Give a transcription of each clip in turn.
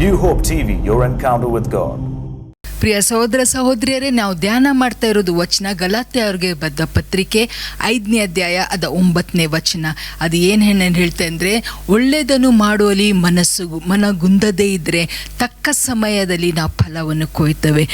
New Hope TV, your encounter with God. ಪ್ರಿಯ ಸಹೋದರ ಸಹೋದರಿಯರೇ, ನಾವು ಧ್ಯಾನ ಮಾಡ್ತಾ ಇರೋದು ವಚನ ಗಲಾತ್ಯರಿಗೆ ಬರೆದ ಪತ್ರಿಕೆ 5ನೇ ಅಧ್ಯಾಯ ಅದ 9ನೇ ವಚನ. ಅದು ಏನು ಹೇಳ್ತೆ ಅಂದರೆ, ಒಳ್ಳೆಯದನ್ನು ಮಾಡುವಲ್ಲಿ ಮನಗುಂದದೇ ಇದ್ದರೆ ತಕ್ಕ ಸಮಯದಲ್ಲಿ ನಾವು ಫಲವನ್ನು ಕೊಯ್ತೇವೆ.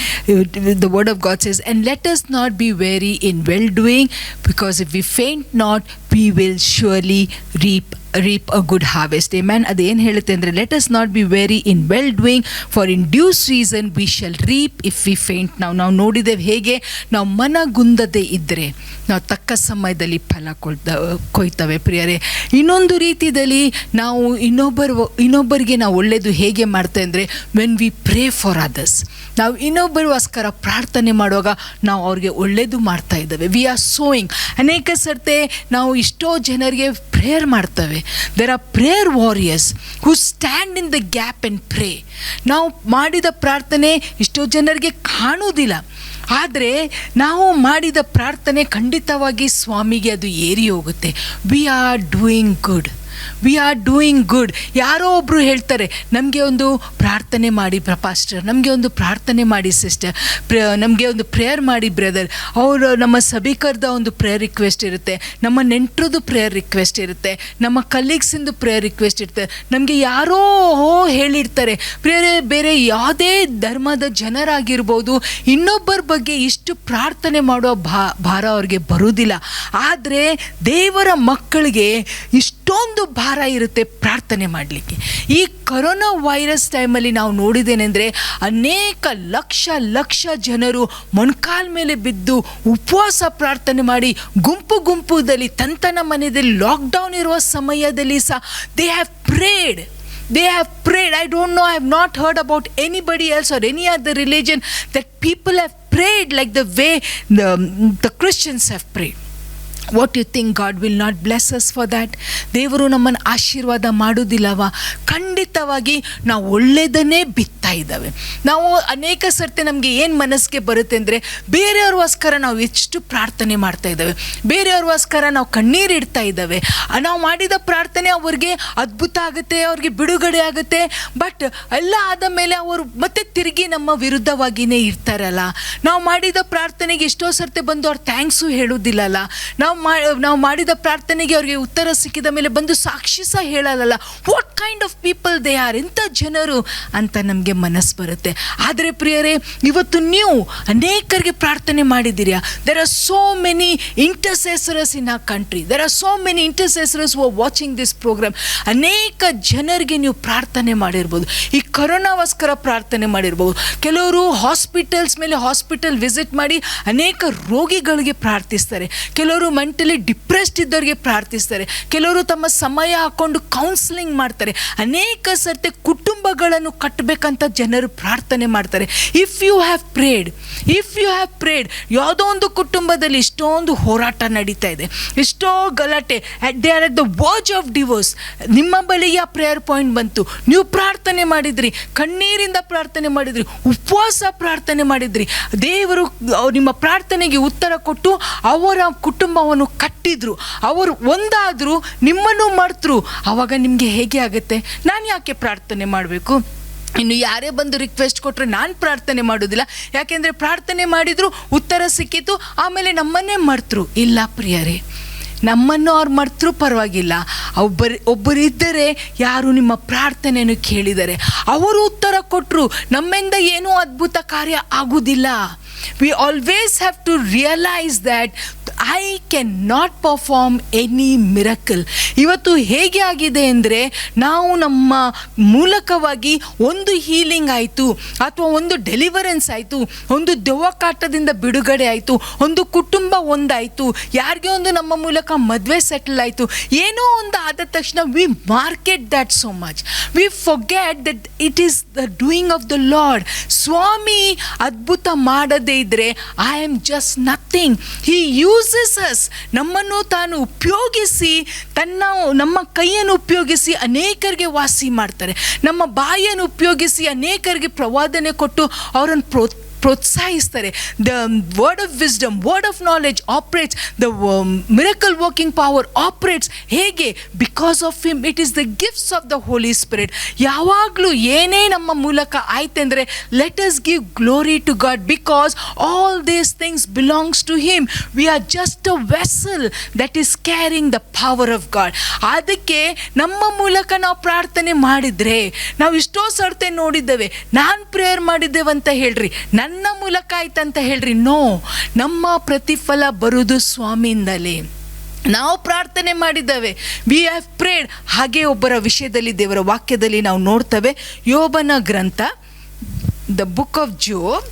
The word of God says, and let us not be weary in well doing, because if we faint not, we will surely reap a good harvest. Amen. ಅದೇನು ಹೇಳುತ್ತೆ ಅಂದರೆ, let us not be weary in well doing, for in due season we shall reap if we faint. ನಾವು ನೋಡಿದ್ದೇವೆ ಹೇಗೆ ನಾವು ಮನಗುಂದದೆ ಇದ್ದರೆ ನಾವು ತಕ್ಕ ಸಮಯದಲ್ಲಿ ಫಲ ಕೊಯ್ತವೆ. ಪ್ರಿಯರೇ, ಇನ್ನೊಂದು ರೀತಿಯಲ್ಲಿ ನಾವು ಇನ್ನೊಬ್ಬರಿಗೆ ನಾವು ಒಳ್ಳೆಯದು ಹೇಗೆ ಮಾಡ್ತೇವೆ ಅಂದರೆ, when we pray for others, ನಾವು ಇನ್ನೊಬ್ಬರಿಗೋಸ್ಕರ ಪ್ರಾರ್ಥನೆ ಮಾಡುವಾಗ ನಾವು ಅವ್ರಿಗೆ ಒಳ್ಳೆಯದು ಮಾಡ್ತಾ ಇದ್ದೇವೆ. We are sowing. ಅನೇಕ ಸರ್ತೆ ನಾವು ಎಷ್ಟೋ ಜನರಿಗೆ ಪ್ರೇಯರ್ ಮಾಡ್ತೇವೆ. There are prayer warriors who stand in the gap and pray. ನಾವು ಮಾಡಿದ ಪ್ರಾರ್ಥನೆ ಎಷ್ಟೋ ಜನರಿಗೆ ಕಾಣುವುದಿಲ್ಲ, ಆದರೆ ನಾವು ಮಾಡಿದ ಪ್ರಾರ್ಥನೆ ಖಂಡಿತವಾಗಿ ಸ್ವಾಮಿಗೆ ಅದು ಏರಿ ಹೋಗುತ್ತೆ. V are doing good, V are doing good. ಯಾರೋ ಒಬ್ಬರು ಹೇಳ್ತಾರೆ, ನಮಗೆ ಒಂದು ಪ್ರಾರ್ಥನೆ ಮಾಡಿ ಪಾಸ್ಟರ್, ನಮಗೆ ಒಂದು ಪ್ರಾರ್ಥನೆ ಮಾಡಿ ಸಿಸ್ಟರ್, ನಮಗೆ ಒಂದು ಪ್ರೇಯರ್ ಮಾಡಿ ಬ್ರದರ್. ಅವರು ನಮ್ಮ ಸಭಿಕರದ ಒಂದು ಪ್ರೇಯರ್ ರಿಕ್ವೆಸ್ಟ್ ಇರುತ್ತೆ, ನಮ್ಮ ನೆಂಟರದು ಪ್ರೇಯರ್ ರಿಕ್ವೆಸ್ಟ್ ಇರುತ್ತೆ, ನಮ್ಮ ಕಲೀಗ್ಸಿಂದು ಪ್ರೇಯರ್ ರಿಕ್ವೆಸ್ಟ್ ಇರುತ್ತೆ. ನಮಗೆ ಯಾರೋ ಹೇಳಿರ್ತಾರೆ. ಬೇರೆ ಯಾವುದೇ ಧರ್ಮದ ಜನರಾಗಿರ್ಬೋದು, ಇನ್ನೊಬ್ಬರ ಬಗ್ಗೆ ಇಷ್ಟು ಪ್ರಾರ್ಥನೆ ಮಾಡೋ ಭಾರ ಅವ್ರಿಗೆ ಬರುವುದಿಲ್ಲ. ಆದರೆ ದೇವರ ಮಕ್ಕಳಿಗೆ ಇಷ್ಟೊಂದು ಭಾರ ಇರುತ್ತೆ ಪ್ರಾರ್ಥನೆ ಮಾಡಲಿಕ್ಕೆ. ಈ ಕೊರೋನಾ ವೈರಸ್ ಟೈಮಲ್ಲಿ ನಾವು ನೋಡಿದ್ದೇನೆಂದರೆ, ಅನೇಕ ಲಕ್ಷ ಜನರು ಮೊಣಕಾಲ ಮೇಲೆ ಬಿದ್ದು ಉಪವಾಸ ಪ್ರಾರ್ಥನೆ ಮಾಡಿ ಗುಂಪುದಲ್ಲಿ ತನ್ನ ಮನೆಯಲ್ಲಿ ಲಾಕ್ಡೌನ್ ಇರುವ ಸಮಯದಲ್ಲಿ ಸಹ they have prayed. I don't know, I have not heard about anybody else or any other religion that people have prayed like the way the Christians have prayed. What do you think? God will not bless us for that? ದೇವರು ನಮ್ಮನ್ನು ಆಶೀರ್ವಾದ ಮಾಡೋದಿಲ್ಲವಾ? ಖಂಡಿತವಾಗಿ ನಾವು ಒಳ್ಳೆಯದನ್ನೇ ಬಿತ್ತಾ ಇದ್ದಾವೆ. ನಾವು ಅನೇಕ ಸರ್ತಿ ನಮಗೆ ಏನು ಮನಸ್ಸಿಗೆ ಬರುತ್ತೆ ಅಂದರೆ, ಬೇರೆಯವ್ರಿಗೋಸ್ಕರ ನಾವು ಎಷ್ಟು ಪ್ರಾರ್ಥನೆ ಮಾಡ್ತಾ ಇದ್ದಾವೆ, ಬೇರೆಯವ್ರಿಗೋಸ್ಕರ ನಾವು ಕಣ್ಣೀರಿಡ್ತಾ ಇದ್ದಾವೆ. ನಾವು ಮಾಡಿದ ಪ್ರಾರ್ಥನೆ ಅವ್ರಿಗೆ ಅದ್ಭುತ ಆಗುತ್ತೆ, ಅವ್ರಿಗೆ ಬಿಡುಗಡೆ ಆಗುತ್ತೆ. ಬಟ್ ಎಲ್ಲ ಆದ ಮೇಲೆ ಅವರು ಮತ್ತೆ ತಿರುಗಿ ನಮ್ಮ ವಿರುದ್ಧವಾಗಿಯೇ ಇರ್ತಾರಲ್ಲ. ನಾವು ಮಾಡಿದ ಪ್ರಾರ್ಥನೆಗೆ ಎಷ್ಟೋ ಸರ್ತಿ ಬಂದು ಅವ್ರು ಥ್ಯಾಂಕ್ಸು ಹೇಳೋದಿಲ್ಲಲ್ಲ. ನಾವು ಮಾಡಿದ ಪ್ರಾರ್ಥನೆಗೆ ಅವ್ರಿಗೆ ಉತ್ತರ ಸಿಕ್ಕಿದ ಮೇಲೆ ಬಂದು ಸಾಕ್ಷಿ ಸಹ ಹೇಳಲ್ಲ. What kind of people they are, ಇಂಥ ಜನರು ಅಂತ ನಮಗೆ ಮನಸ್ಸು ಬರುತ್ತೆ. ಆದರೆ ಪ್ರಿಯರೇ, ಇವತ್ತು ನೀವು ಅನೇಕರಿಗೆ ಪ್ರಾರ್ಥನೆ ಮಾಡಿದ್ದೀರಾ. There are so many intercessors in our country. There are so many intercessors who are watching this program. ಅನೇಕ ಜನರಿಗೆ ನೀವು ಪ್ರಾರ್ಥನೆ ಮಾಡಿರ್ಬೋದು. ಈ ಕೊರೋನಾಗೋಸ್ಕರ ಪ್ರಾರ್ಥನೆ ಮಾಡಿರ್ಬೋದು. ಕೆಲವರು ಹಾಸ್ಪಿಟಲ್ ವಿಸಿಟ್ ಮಾಡಿ ಅನೇಕ ರೋಗಿಗಳಿಗೆ ಪ್ರಾರ್ಥಿಸ್ತಾರೆ. ಕೆಲವರು ಮೆಂಟಲಿ ಡಿಪ್ರೆಸ್ಡ್ ಇದ್ದವರಿಗೆ ಪ್ರಾರ್ಥಿಸ್ತಾರೆ. ಕೆಲವರು ತಮ್ಮ ಸಮಯ ಹಾಕೊಂಡು ಕೌನ್ಸಿಲಿಂಗ್ ಮಾಡ್ತಾರೆ. ಅನೇಕ ಸರ್ತಿ ಕುಟುಂಬಗಳನ್ನು ಕಟ್ಟಬೇಕಂತ ಜನರು ಪ್ರಾರ್ಥನೆ ಮಾಡ್ತಾರೆ. ಇಫ್ ಯು ಹ್ಯಾವ್ ಪ್ರೇಡ್, ಯಾವುದೋ ಒಂದು ಕುಟುಂಬದಲ್ಲಿ ಇಷ್ಟೊಂದು ಹೋರಾಟ ನಡೀತಾ ಇದೆ, ಎಷ್ಟೋ ಗಲಾಟೆ, they are at the verge of divorce. ನಿಮ್ಮ ಬಳಿಗೆ ಆ ಪ್ರೇಯರ್ ಪಾಯಿಂಟ್ ಬಂತು, ನೀವು ಪ್ರಾರ್ಥನೆ ಮಾಡಿದ್ರಿ, ಕಣ್ಣೀರಿಂದ ಪ್ರಾರ್ಥನೆ ಮಾಡಿದ್ರಿ, ಉಪವಾಸ ಪ್ರಾರ್ಥನೆ ಮಾಡಿದ್ರಿ, ದೇವರು ನಿಮ್ಮ ಪ್ರಾರ್ಥನೆಗೆ ಉತ್ತರ ಕೊಟ್ಟು ಅವರ ಕುಟುಂಬವನ್ನು ಕಟ್ಟಿದ್ರು, ಅವರು ಒಂದಾದ್ರು, ನಿಮ್ಮನ್ನು ಮರ್ತರು. ಆವಾಗ ನಿಮಗೆ ಹೇಗೆ ಆಗುತ್ತೆ? ನಾನು ಯಾಕೆ ಪ್ರಾರ್ಥನೆ ಮಾಡಬೇಕು? ಇನ್ನು ಯಾರೇ ಬಂದು ರಿಕ್ವೆಸ್ಟ್ ಕೊಟ್ಟರೆ ನಾನು ಪ್ರಾರ್ಥನೆ ಮಾಡೋದಿಲ್ಲ, ಯಾಕೆಂದರೆ ಪ್ರಾರ್ಥನೆ ಮಾಡಿದ್ರು, ಉತ್ತರ ಸಿಕ್ಕಿತು, ಆಮೇಲೆ ನಮ್ಮನ್ನೇ ಮರ್ತರು. ಇಲ್ಲ ಪ್ರಿಯರೇ, ನಮ್ಮನ್ನು ಅವ್ರು ಮರ್ತರೂ ಪರವಾಗಿಲ್ಲ. ಒಬ್ಬರಿದ್ದರೆ ಯಾರು ನಿಮ್ಮ ಪ್ರಾರ್ಥನೆಯನ್ನು ಕೇಳಿದರೆ ಅವರು ಉತ್ತರ ಕೊಟ್ಟರು. ನಮ್ಮಿಂದ ಏನೂ ಅದ್ಭುತ ಕಾರ್ಯ ಆಗುವುದಿಲ್ಲ. We always have to realize that I cannot perform any miracle. ಇವತ್ತು ಹೇಗೆ ಆಗಿದೆ ಅಂದರೆ, ನಾವು ನಮ್ಮ ಮೂಲಕವಾಗಿ ಒಂದು ಹೀಲಿಂಗ್ ಆಯಿತು, ಅಥವಾ ಒಂದು ಡೆಲಿವರೆನ್ಸ್ ಆಯಿತು, ಒಂದು ದೆವ್ವಕಾಟದಿಂದ ಬಿಡುಗಡೆ ಆಯಿತು, ಒಂದು ಕುಟುಂಬ ಒಂದಾಯಿತು, ಯಾರಿಗೆ ಒಂದು ನಮ್ಮ ಮೂಲಕ ಮದುವೆ ಸೆಟಲ್ ಆಯಿತು, ಏನೋ ಒಂದು ಆದ ತಕ್ಷಣ we market that so much. We forget that it is the doing of the Lord. ಸ್ವಾಮಿ ಅದ್ಭುತ ಮಾಡದೇ ಇದ್ದರೆ I am just nothing. He uses us. ನಮ್ಮನ್ನು ತಾನು ಉಪಯೋಗಿಸಿ, ನಮ್ಮ ಕೈಯನ್ನು ಉಪಯೋಗಿಸಿ ಅನೇಕರಿಗೆ ವಾಸಿ ಮಾಡ್ತಾರೆ. ನಮ್ಮ ಬಾಯಿಯನ್ನು ಉಪಯೋಗಿಸಿ ಅನೇಕರಿಗೆ ಪ್ರವಾದನೆ ಕೊಟ್ಟು ಅವರನ್ನು ಪ್ರೋತ್ಸಾಹಿಸ್ತಾರೆ. The word of wisdom, word of knowledge operates, the miracle working power operates. ಹೇಗೆ? Because of him. It is the gifts of the Holy Spirit. ಯಾವಾಗಲೂ ಏನೇ ನಮ್ಮ ಮೂಲಕ ಆಯ್ತೆಂದರೆ let us give glory to God, because all these things belongs to him. We are just a vessel that is carrying the power of God. ಅದಕ್ಕೆ ನಮ್ಮ ಮೂಲಕ ನಾವು ಪ್ರಾರ್ಥನೆ ಮಾಡಿದರೆ, ನಾವು ಇಷ್ಟೋ ಸರ್ತೆ ನೋಡಿದ್ದೇವೆ, ನಾನು ಪ್ರೇಯರ್ ಮಾಡಿದ್ದೇವಂತ ಹೇಳ್ರಿ, ನನ್ನ ಮೂಲಕ ಆಯ್ತಂತ ಹೇಳ್ರಿ. ನೋ, ನಮ್ಮ ಪ್ರತಿಫಲ ಬರುವುದು ಸ್ವಾಮಿಯಿಂದಲೇ. ನಾವು ಪ್ರಾರ್ಥನೆ ಮಾಡಿದ್ದೇವೆ, ವಿ ಹ್ಯಾವ್ ಪ್ರೇಡ್. ಹಾಗೆ ಒಬ್ಬರ ವಿಷಯದಲ್ಲಿ ದೇವರ ವಾಕ್ಯದಲ್ಲಿ ನಾವು ನೋಡ್ತೇವೆ. ಯೋಬನ ಗ್ರಂಥ, the book of Job,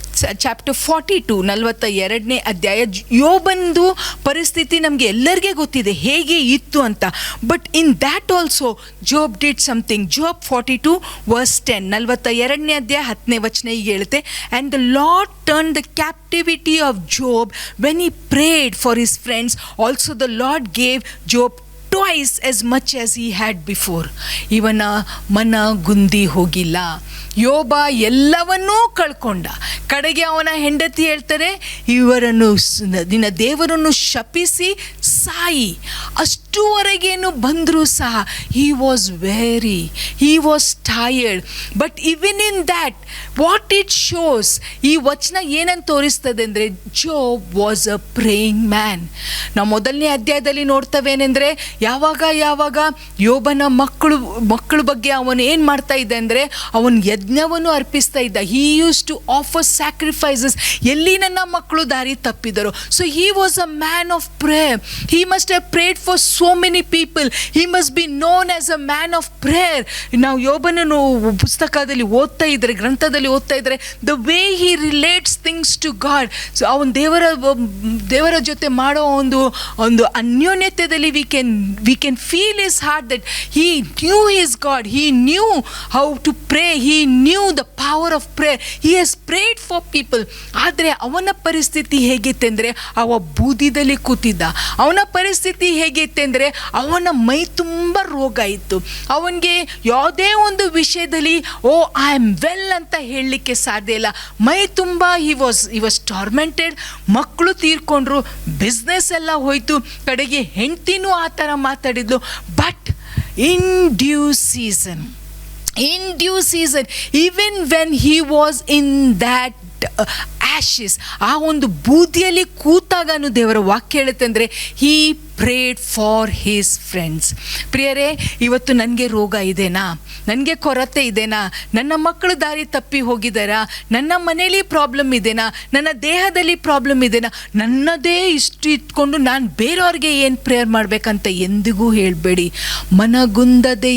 chapter 42, 42ನೇ ಅಧ್ಯಾಯ. ಯೋಬಂದು ಪರಿಸ್ಥಿತಿ ನಮಗೆ ಎಲ್ಲರಿಗೆ ಗೊತ್ತಿದೆ ಹೇಗೆ ಇತ್ತು ಅಂತ. But in that also Job did something. Job 42 verse 10, 42ನೇ ಅಧ್ಯಾಯ 10ನೇ ವಚನ ಹೀಗೆ ಹೇಳುತ್ತೆ. And the Lord turn the captivity of Job when he prayed for his friends. Also the Lord gave Job twice as much as he had before. ಇವನ ಮನ ಗುಂದಿ ಹೋಗಿಲ್ಲ. ಯೋಬ ಎಲ್ಲವನ್ನೂ ಕಳ್ಕೊಂಡ. ಕಡೆಗೆ ಅವನ ಹೆಂಡತಿ ಹೇಳ್ತಾರೆ, ಇವರನ್ನು ನಿನ್ನ ದೇವರನ್ನು ಶಪಿಸಿ ಸಾಯಿ. ಅಷ್ಟುವರೆಗೇನು ಬಂದರೂ ಸಹ he was tired. But even in that what it shows, ಈ ವಚನ ಏನಂತ ತೋರಿಸ್ತದೆ ಅಂದರೆ ಜೋಬ್ ವಾಸ್ ಅ ಪ್ರೇಯಿಂಗ್ ಮ್ಯಾನ್. ನಾವು ಮೊದಲನೇ ಅಧ್ಯಾಯದಲ್ಲಿ ನೋಡ್ತವೇನೆಂದರೆ ಯಾವಾಗ ಯೋಬನ ಮಕ್ಕಳ ಬಗ್ಗೆ ಅವನು ಏನು ಮಾಡ್ತಾ ಇದ್ದ ಅಂದರೆ ಅವನು ಯಜ್ಞವನ್ನು ಅರ್ಪಿಸ್ತಾ ಇದ್ದ. He used to offer sacrifices. ಎಲ್ಲಿ ನನ್ನ ಮಕ್ಕಳು ದಾರಿ ತಪ್ಪಿದರು. So he was a man of prayer. He must have prayed for so many people. He must be known as a man of prayer. ನಾವು ಯೋಬನನ್ನು ಪುಸ್ತಕದಲ್ಲಿ ಓದ್ತಾ ಇದ್ರೆ, ಗ್ರಂಥದಲ್ಲಿ ಓದ್ತಾ ಇದ್ರೆ, the way he relates things to God. So ಅವನು ದೇವರ ಜೊತೆ ಮಾಡೋ ಒಂದು ಅನ್ಯೋನ್ಯತೆಯಲ್ಲಿ we can feel his heart that he knew his God. He knew how to pray. He knew the power of prayer. He has prayed for people. ಆದರೆ ಅವನ ಪರಿಸ್ಥಿತಿ ಹೇಗಿತ್ತೆಂದರೆ ಅವ ಬೂದಿದಲ್ಲಿ ಕೂತಿದ್ದ. ಅವನ ಪರಿಸ್ಥಿತಿ ಹೇಗಿತ್ತೆಂದರೆ ಅವನ ಮೈ ತುಂಬ ರೋಗ ಇತ್ತು. ಅವನಿಗೆ ಯಾವುದೇ ಒಂದು ವಿಷಯದಲ್ಲಿ ಐ ಆಮ್ ವೆಲ್ ಅಂತ ಹೇಳಲಿಕ್ಕೆ ಸಾಧ್ಯ ಇಲ್ಲ. ಮೈ ತುಂಬ he was tormented. ಮಕ್ಕಳು ತೀರ್ಕೊಂಡ್ರು, ಬಿಸ್ನೆಸ್ ಎಲ್ಲ ಹೋಯ್ತು, ಕಡೆಗೆ ಹೆಂಡ್ತಿನೂ ಆ ಥರ ಮಾತಾಡಿದ್ಲು. But in due season, even when he was in that ashes, ಆ ಒಂದು ಬೂದಿಯಲ್ಲಿ ಕೂತಾಗನು ದೇವರ ವಾಕ್ಯ ಹೇಳುತ್ತೆ ಅಂದರೆ he prayed for his friends. ಪ್ರಿಯರೇ, ಇವತ್ತು ನನಗೆ ರೋಗ ಇದೆನಾ, ನನಗೆ ಕೊರತೆ ಇದೆನಾ, ನನ್ನ ಮಕ್ಕಳು ದಾರಿ ತಪ್ಪಿ ಹೋಗಿದ್ದಾರಾ, ನನ್ನ ಮನೇಲಿ ಪ್ರಾಬ್ಲಮ್ ಇದೆನಾ, ನನ್ನ ದೇಹದಲ್ಲಿ ಪ್ರಾಬ್ಲಮ್ ಇದೆನಾ, ನನ್ನದೇ ಇಷ್ಟು ಇಟ್ಕೊಂಡು ನಾನು ಬೇರೆಯವ್ರಿಗೆ ಏನು ಪ್ರೇಯರ್ ಮಾಡಬೇಕಂತ ಎಂದಿಗೂ ಹೇಳಬೇಡಿ. ಮನಗುಂದದೇ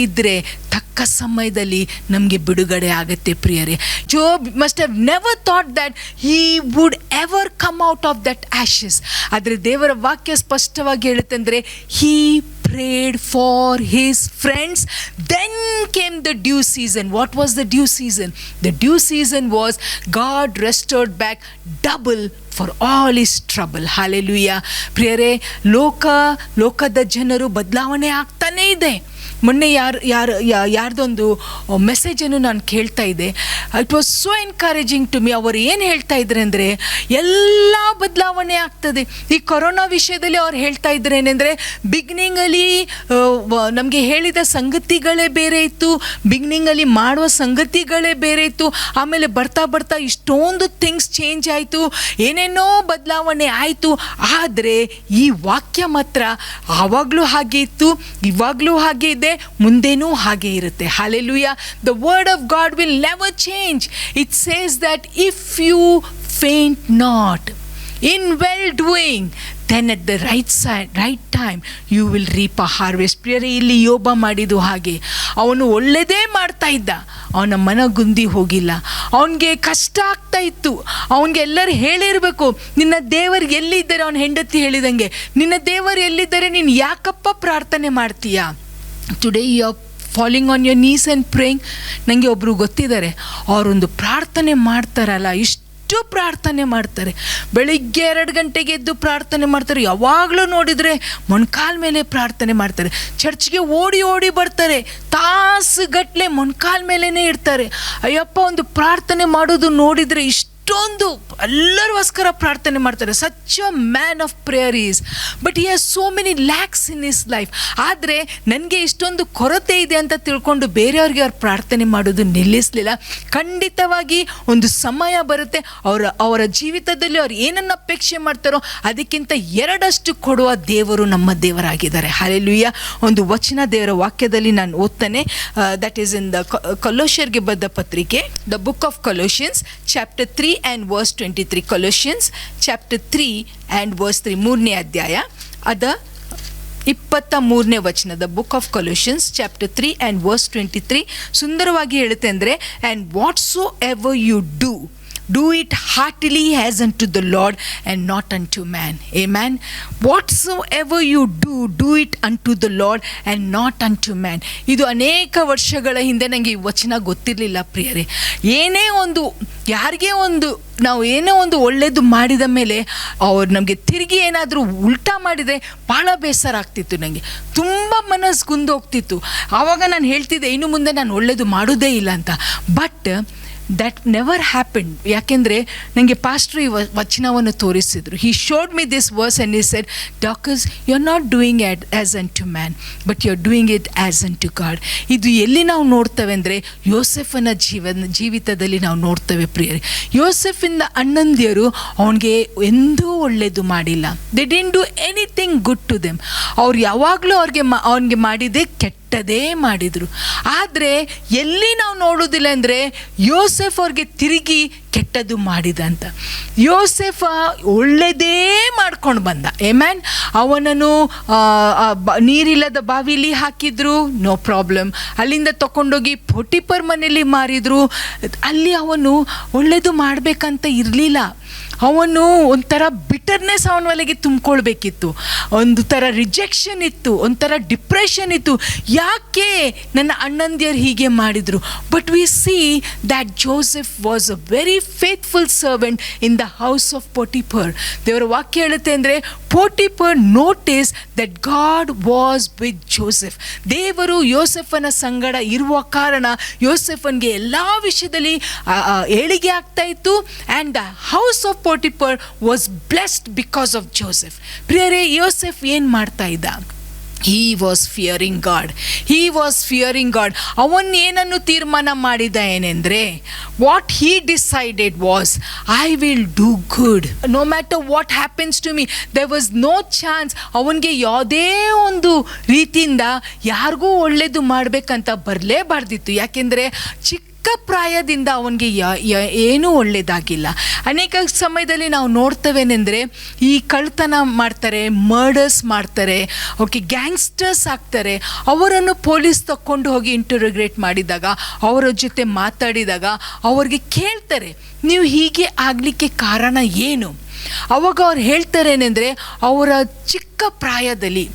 ಇದ್ದರೆ ತಕ್ಕ ಸಮಯದಲ್ಲಿ ನಮಗೆ ಬಿಡುಗಡೆ ಆಗುತ್ತೆ. ಪ್ರಿಯರೇ, Job must have never thought that he would ever come out of that ashes. ಆದರೆ ದೇವರ ವಾಕ್ಯ ಸ್ಪಷ್ಟವಾಗಿ ಹೇಳುತ್ತೆ ಅಂದರೆ ಹಿ prayed for his friends. Then came the due season. What was the due season? The due season was God restored back double for all his trouble. Hallelujah. ಪ್ರಿಯರೇ, ಲೋಕದ ಜನರು ಬದಲಾವಣೆ ಆಗ್ತಾನೇ ಇದೆ. ಮೊನ್ನೆ ಯಾರ್ದೊಂದು ಮೆಸೇಜನ್ನು ನಾನು ಕೇಳ್ತಾ ಇದ್ದೆ. It was so encouraging to me. ಅವರು ಏನು ಹೇಳ್ತಾ ಇದ್ದಾರೆ ಅಂದರೆ ಎಲ್ಲ ಬದಲಾವಣೆ ಆಗ್ತದೆ. ಈ ಕೊರೋನಾ ವಿಷಯದಲ್ಲಿ ಅವ್ರು ಹೇಳ್ತಾ ಇದ್ದಾರೆ ಏನೆಂದರೆ ಬಿಗ್ನಿಂಗಲ್ಲಿ ನಮಗೆ ಹೇಳಿದ ಸಂಗತಿಗಳೇ ಬೇರೆ ಇತ್ತು, ಬಿಗ್ನಿಂಗಲ್ಲಿ ಮಾಡುವ ಸಂಗತಿಗಳೇ ಬೇರೆ ಇತ್ತು. ಆಮೇಲೆ ಬರ್ತಾ ಇಷ್ಟೊಂದು ಥಿಂಗ್ಸ್ ಚೇಂಜ್ ಆಯಿತು, ಏನೇನೋ ಬದಲಾವಣೆ ಆಯಿತು. ಆದರೆ ಈ ವಾಕ್ಯ ಮಾತ್ರ ಆವಾಗಲೂ ಹಾಗೆ ಇತ್ತು, ಇವಾಗಲೂ ಹಾಗೆ ಇದೆ, ಮುಂದೇನೂ ಹಾಗೆ ಇರುತ್ತೆ. Hallelujah. The word of God will never change. It says that if you faint not in well doing, then at the right time you will reap a harvest. ಪ್ರಿಯರೇ, ಇಲ್ಲಿ ಯೋಬ ಮಾಡಿದ್ದು ಹಾಗೆ. ಅವನು ಒಳ್ಳೆಯದೇ ಮಾಡ್ತಾ ಇದ್ದ, ಅವನ ಮನಗುಂದಿ ಹೋಗಿಲ್ಲ. ಅವನಿಗೆ ಕಷ್ಟ ಆಗ್ತಾ ಇತ್ತು. ಅವನಿಗೆ ಎಲ್ಲರೂ ಹೇಳಿರಬೇಕು, ನಿನ್ನ ದೇವರು ಎಲ್ಲಿದ್ದಾರೆ. ಅವನ ಹೆಂಡತಿ ಹೇಳಿದಂಗೆ, ನಿನ್ನ ದೇವರು ಎಲ್ಲಿದ್ದಾರೆ, ನೀನು ಯಾಕಪ್ಪ ಪ್ರಾರ್ಥನೆ ಮಾಡ್ತೀಯಾ? Today you are falling on your knees and praying. ನನಗೆ ಒಬ್ಬರು ಗೊತ್ತಿದ್ದಾರೆ, ಅವರೊಂದು ಪ್ರಾರ್ಥನೆ ಮಾಡ್ತಾರಲ್ಲ, ಇಷ್ಟು ಪ್ರಾರ್ಥನೆ ಮಾಡ್ತಾರೆ. ಬೆಳಿಗ್ಗೆ 2 ಗಂಟೆಗೆ ಎದ್ದು ಪ್ರಾರ್ಥನೆ ಮಾಡ್ತಾರೆ. ಯಾವಾಗಲೂ ನೋಡಿದರೆ ಮೊಣಕಾಲ ಮೇಲೆ ಪ್ರಾರ್ಥನೆ ಮಾಡ್ತಾರೆ. ಚರ್ಚ್ಗೆ ಓಡಿ ಓಡಿ ಬರ್ತಾರೆ. ತಾಸುಗಟ್ಟಲೆ ಮೊಣಕಾಲ ಮೇಲೇ ಇರ್ತಾರೆ. ಅಯ್ಯಪ್ಪ, ಒಂದು ಪ್ರಾರ್ಥನೆ ಮಾಡೋದು ನೋಡಿದರೆ ಇಷ್ಟೊಂದು ಎಲ್ಲರಿಗೋಸ್ಕರ ಪ್ರಾರ್ಥನೆ ಮಾಡ್ತಾರೆ. Such a man of prayer is, but he has so many lakhs in his life. ಆದರೆ ನನಗೆ ಇಷ್ಟೊಂದು ಕೊರತೆ ಇದೆ ಅಂತ ತಿಳ್ಕೊಂಡು ಬೇರೆಯವ್ರಿಗೆ ಅವ್ರು ಪ್ರಾರ್ಥನೆ ಮಾಡೋದು ನಿಲ್ಲಿಸಲಿಲ್ಲ. ಖಂಡಿತವಾಗಿ ಒಂದು ಸಮಯ ಬರುತ್ತೆ, ಅವರ ಜೀವಿತದಲ್ಲಿ ಅವ್ರು ಏನನ್ನು ಅಪೇಕ್ಷೆ ಮಾಡ್ತಾರೋ ಅದಕ್ಕಿಂತ 2 ಕೊಡುವ ದೇವರು ನಮ್ಮ ದೇವರಾಗಿದ್ದಾರೆ. ಹಲ್ಲೆಲೂಯಾ. ಒಂದು ವಚನ ದೇವರ ವಾಕ್ಯದಲ್ಲಿ ನಾನು ಓದ್ತಾನೆ. ದಟ್ ಈಸ್ ಇನ್ ದ ಕೊಲೋಸ್ಯರಿಗೆ ಬರೆದ ಪತ್ರಿಕೆ, the book of Colossians chapter 3 and verse 23. Colossians chapter 3 and verse 3, 3ನೇ ಅಧ್ಯಾಯ ಅದ 23ನೇ ವಚನ. The book of Colossians chapter 3 and verse 23 ಸುಂದರವಾಗಿ ಹೇಳುತ್ತೆ ಅಂದರೆ, and whatsoever you do it heartily as unto the Lord and not unto man. Amen. Whatsoever you do it unto the Lord and not unto man. ಇದು ಅನೇಕ ವರ್ಷಗಳ ಹಿಂದೆ ನನಗೆ ಈ ವಚನ ಗೊತ್ತಿರಲಿಲ್ಲ ಪ್ರಿಯರೇ. ನಾವು ಏನೋ ಒಂದು ಒಳ್ಳೇದು ಮಾಡಿದ ಮೇಲೆ ಅವ್ರು ನಮಗೆ ತಿರುಗಿ ಏನಾದರೂ ಉಲ್ಟಾ ಮಾಡಿದರೆ ಭಾಳ ಬೇಸರ ಆಗ್ತಿತ್ತು. ನನಗೆ ತುಂಬ ಮನಸ್ಸು ಕುಂದೋಗ್ತಿತ್ತು. ಆವಾಗ ನಾನು ಹೇಳ್ತಿದ್ದೆ, ಇನ್ನು ಮುಂದೆ ನಾನು ಒಳ್ಳೇದು ಮಾಡೋದೇ ಇಲ್ಲ ಅಂತ. But that never happened. ಯಾಕೆಂದರೆ ನನಗೆ ಪಾಸ್ಟ್ರು ಈ ವಚನವನ್ನು ತೋರಿಸಿದ್ರು. He showed me this verse and he said, Dorcas you are not doing it as unto man, but you are doing it as unto God. ಇದು ಎಲ್ಲಿ ನಾವು ನೋಡ್ತೇವೆ ಅಂದರೆ ಯೋಸೆಫನ ಜೀವಿತದಲ್ಲಿ ನಾವು ನೋಡ್ತೇವೆ ಪ್ರಿಯರೇ. ಯೋಸೆಫಿನ ಅಣ್ಣಂದಿಯರು ಅವನಿಗೆ ಎಂದೂ ಒಳ್ಳೆಯದು ಮಾಡಿಲ್ಲ. They didn't do anything good to them. ಅವ್ರು ಯಾವಾಗಲೂ ಅವನಿಗೆ ಮಾಡಿದ್ದೇ ಕೆಟ್ಟದೇ ಮಾಡಿದರು. ಆದರೆ ಎಲ್ಲಿ ನಾವು ನೋಡೋದಿಲ್ಲ ಅಂದರೆ ಯೋಸೆಫ್ ಅವ್ರಿಗೆ ತಿರುಗಿ ಕೆಟ್ಟದ್ದು ಮಾಡಿದ ಅಂತ. ಯೋಸೆಫ ಒಳ್ಳೆಯದೇ ಮಾಡ್ಕೊಂಡು ಬಂದ. ಆಮೆನ್. ಅವನನ್ನು ನೀರಿಲ್ಲದ ಬಾವಿಲಿ ಹಾಕಿದ್ರು, ನೋ ಪ್ರಾಬ್ಲಮ್. ಅಲ್ಲಿಂದ ತಗೊಂಡೋಗಿ ಪೋಟಿಫರ್ ಮನೆಯಲ್ಲಿ ಮಾರಿದ್ರು. ಅಲ್ಲಿ ಅವನು ಒಳ್ಳೆಯದು ಮಾಡಬೇಕಂತ ಇರಲಿಲ್ಲ. ಅವನು ಒಂಥರ ಬಿಟರ್ನೆಸ್ ಅವನ ಒಳಗೆ ತುಂಬಿಕೊಳ್ಬೇಕಿತ್ತು. ಒಂದು ಥರ ರಿಜೆಕ್ಷನ್ ಇತ್ತು, ಒಂಥರ ಡಿಪ್ರೆಷನ್ ಇತ್ತು. ಯಾಕೆ ನನ್ನ ಅಣ್ಣಂದಿಯರು ಹೀಗೆ ಮಾಡಿದರು? But we see that Joseph was a very faithful servant in the house of Potiphar. ದೇವರ ವಾಕ್ಯ ಹೇಳುತ್ತೆ ಅಂದರೆ, Potiphar notice that God was with Joseph. ದೇವರು ಯೋಸೆಫನ ಸಂಗಡ ಇರುವ ಕಾರಣ ಯೋಸೆಫನ್ಗೆ ಎಲ್ಲ ವಿಷಯದಲ್ಲಿ ಏಳಿಗೆ ಆಗ್ತಾ ಇತ್ತು. And the house of Potiphar was blessed because of Joseph. ಪ್ರಿಯರೇ, ಯೋಸೆಫ್ ಏನು ಮಾಡ್ತಾ ಇದ್ದ? He was fearing God. He was fearing God. ಅವನು ಏನನ್ನು ತೀರ್ಮಾನ ಮಾಡಿದ ಏನೆಂದರೆ, what he decided was, I will do good no matter what happens to me. There was no chance. ಅವನಿಗೆ ಯಾವುದೇ ಒಂದು ರೀತಿಯಿಂದ ಯಾರಿಗೂ ಒಳ್ಳೆಯದು ಮಾಡಬೇಕಂತ ಬರಲೇಬಾರ್ದಿತ್ತು. ಯಾಕೆಂದರೆ ಚಿಕ್ಕ ಪ್ರಾಯದಿಂದ ಅವನಿಗೆ ಏನೂ ಒಳ್ಳೆಯದಾಗಿಲ್ಲ. ಅನೇಕ ಸಮಯದಲ್ಲಿ ನಾವು ನೋಡ್ತವೇನೆಂದರೆ, ಈ ಕಳ್ತನ ಮಾಡ್ತಾರೆ, ಮರ್ಡರ್ಸ್ ಮಾಡ್ತಾರೆ, ಓಕೆ, ಗ್ಯಾಂಗ್ಸ್ಟರ್ಸ್ ಆಗ್ತಾರೆ. ಅವರನ್ನು ಪೊಲೀಸ್ ತಗೊಂಡು ಹೋಗಿ ಇಂಟರೋಗ್ರೇಟ್ ಮಾಡಿದಾಗ, ಅವರ ಜೊತೆ ಮಾತಾಡಿದಾಗ ಅವ್ರಿಗೆ ಕೇಳ್ತಾರೆ, ನೀವು ಹೀಗೆ ಆಗಲಿಕ್ಕೆ ಕಾರಣ ಏನು? ಅವಾಗ ಅವ್ರು ಹೇಳ್ತಾರೇನೆಂದರೆ, ಅವರ ಚಿಕ್ಕ ಪ್ರಾಯದಲ್ಲಿ